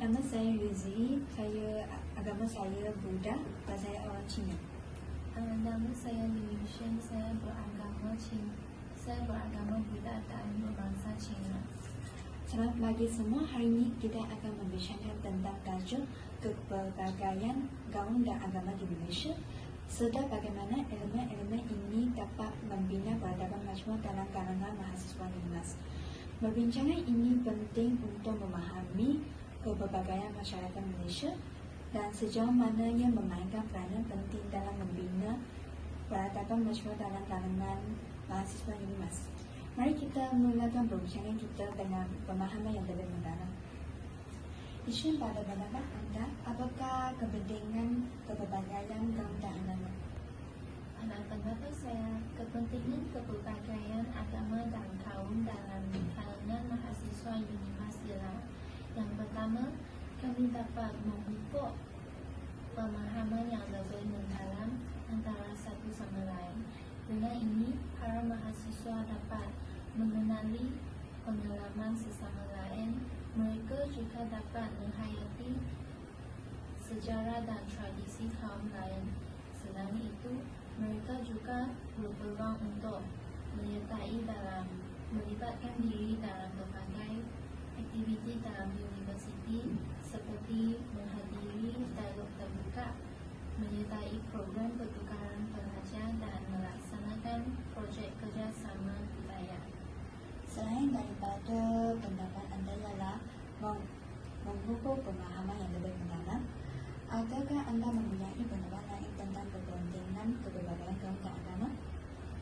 Nama saya Lizzie, agama saya Buddha dan saya orang Cina. Nama saya Liu Shen, saya beragama Buddha dan berbangsa Cina. Selamat pagi semua, hari ini kita akan membicarakan tentang tajuk kepelbagaian gaun dan agama di Malaysia serta bagaimana elemen-elemen ini dapat membina peradaban majmuk dalam kalangan mahasiswa UNIMAS. Perbincangan ini penting untuk memahami kepelbagaian masyarakat Malaysia dan sejauh mana ia memainkan peranan penting dalam membina peradaban majmuk dalam kalangan mahasiswa UNIMAS. Mari kita mulakan perbincangan kita dengan pemahaman yang lebih mendalam. Isu pada pandangan anda, apakah kepentingan kepelbagaian gaun dan agama? Pada pendapat saya, kepentingan kepelbagaian agama dan kaum dalam kalangan mahasiswa UNIMAS ialah: yang pertama, kami dapat memupuk pemahaman yang lebih mendalam antara satu sama lain. Dengan ini, para mahasiswa dapat mengenali pengalaman sesama lain. Mereka juga dapat menghayati sejarah dan tradisi kaum lain. Selain itu, mereka juga berpeluang untuk melibatkan diri dalam berbagai aktiviti dalam universiti seperti menghadiri dialog terbuka, menyertai program pertukaran pelajar dan melaksanakan projek kerjasama budaya. Selain daripada pendapat anda ialah memupuk pemahaman yang lebih mendalam, adakah anda mempunyai pendapat lain tentang kepentingan kepelbagaian gaun dan agama?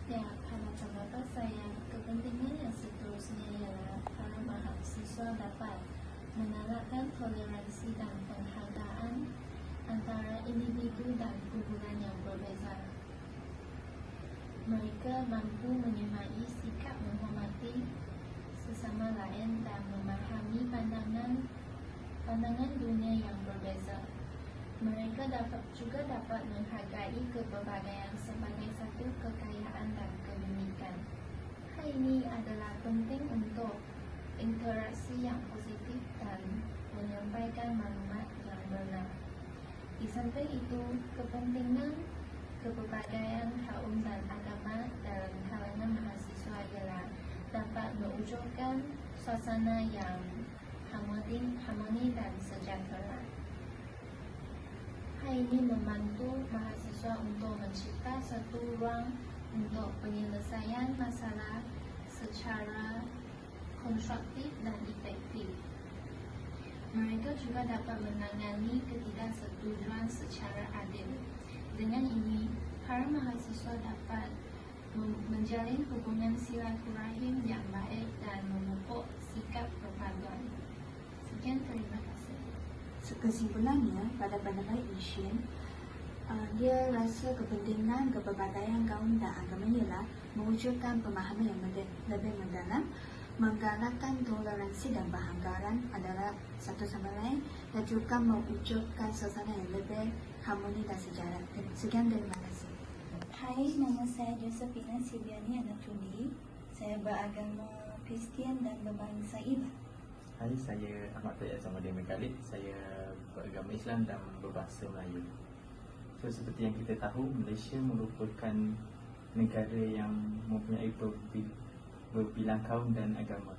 Ya, pada pendapat saya, kepentingan yang seterusnya ialah para mahasiswa dapat menanamkan toleransi dan penghargaan antara individu dan kumpulan yang berbeza. Mereka mampu menyemai sikap menghormati sesama lain dan memahami pandangan dunia yang berbeza. Mereka juga dapat menghargai kepelbagaian sebagai satu kekayaan dan keunikan. Hal ini adalah penting untuk interaksi yang positif dan menyampaikan maklumat yang benar. Di samping itu, kepentingan kepelbagaian kaum dan agama dalam kalangan mahasiswa ialah dapat mewujudkan suasana yang harmoni dan sejahtera. Hal ini membantu mahasiswa untuk mencipta satu ruang untuk penyelesaian masalah secara konstruktif dan efektif. Mereka juga dapat menangani ketidaksetujuan secara adil. Dengan ini, para mahasiswa dapat menjalin hubungan silaturahim yang baik dan memupuk sikap perpaduan. Sekian, terima kasih. Kesimpulannya, pada pendapat Ishin, dia rasa kepentingan kepelbagaian gaun dan agama ialah mewujudkan pemahaman yang lebih mendalam, menggalakkan toleransi dan penghargaan antara satu sama lain, dan juga mewujudkan suasana yang lebih harmoni dan sejahtera. Sekian, terima kasih. Hai, nama saya Josephina Silviani Anatoli. Saya beragama Kristian dan berbangsa Iban. Hai, saya Ahmad Tayyab Zamaudin Megalib. Saya beragama Islam dan berbahasa Melayu. So, seperti yang kita tahu, Malaysia merupakan negara yang mempunyai berbilang kaum dan agama.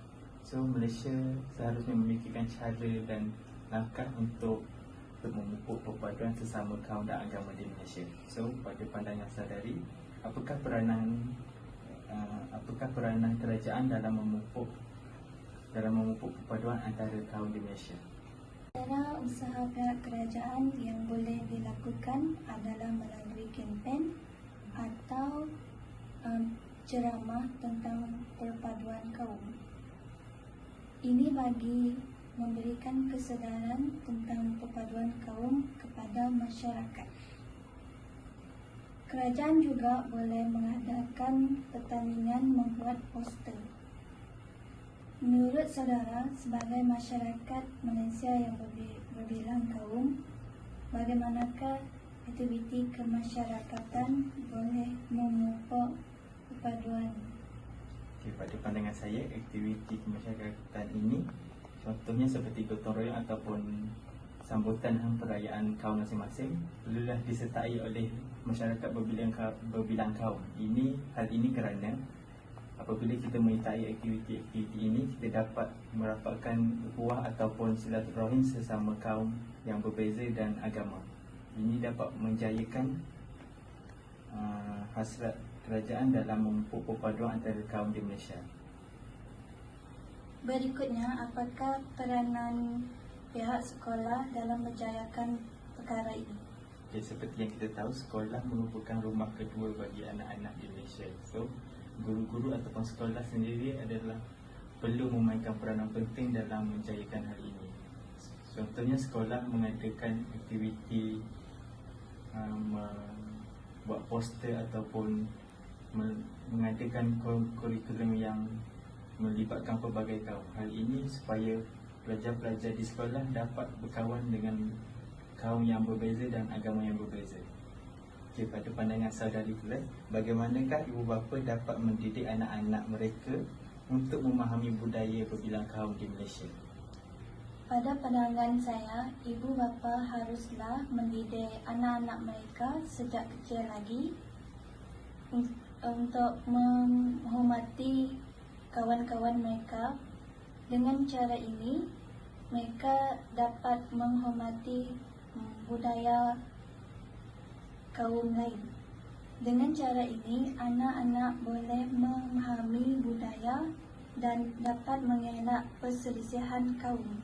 So, Malaysia seharusnya memikirkan cara dan langkah untuk memupuk perpaduan sesama kaum dan agama di Malaysia. So, pada pandangan sadari, apakah peranan kerajaan dalam memupuk perpaduan antara kaum di Malaysia? Cara usaha pihak kerajaan yang boleh dilakukan adalah melalui kempen atau ceramah tentang perpaduan kaum. Ini bagi memberikan kesedaran tentang perpaduan kaum kepada masyarakat. Kerajaan juga boleh mengadakan pertandingan membuat poster. Menurut saudara, sebagai masyarakat Malaysia yang berbilang kaum, bagaimanakah aktiviti kemasyarakatan boleh memupuk perpaduan? Pada pandangan saya, aktiviti kemasyarakatan ini Contohnya seperti gotong royong ataupun sambutan perayaan kaum masing-masing perlulah disertai oleh masyarakat berbilang kaum. Hal ini kerana apabila kita menyertai aktiviti-aktiviti ini, kita dapat merapatkan ukhuwah ataupun silaturahim sesama kaum yang berbeza dan agama. Ini dapat menjayakan hasrat kerajaan dalam memupuk perpaduan antara kaum di Malaysia. Berikutnya, apakah peranan pihak sekolah dalam menjayakan perkara ini? Okay, seperti yang kita tahu, sekolah merupakan rumah kedua bagi anak-anak di Malaysia. So, guru-guru ataupun sekolah sendiri adalah perlu memainkan peranan penting dalam menjayakan hal ini. Contohnya, sekolah mengadakan aktiviti buat poster ataupun mengadakan kurikulum yang melibatkan pelbagai kaum. Hal ini supaya pelajar-pelajar di sekolah dapat berkawan dengan kaum yang berbeza dan agama yang berbeza. Okay, pada pandangan saudari pula, bagaimanakah ibu bapa dapat mendidik anak-anak mereka untuk memahami budaya berbilang kaum di Malaysia? Pada pandangan saya, ibu bapa haruslah mendidik anak-anak mereka sejak kecil lagi untuk menghormati kawan-kawan mereka. Dengan cara ini, mereka dapat menghormati budaya kaum lain. Dengan cara ini, anak-anak boleh memahami budaya dan dapat mengelak perselisihan kaum.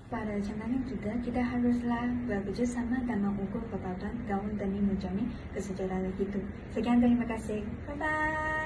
Pada cadangan kita, kita haruslah bekerjasama dan mengukur perpaduan gaun demi menjamin kesejahteraan hidup. Sekian, terima kasih. Bye-bye.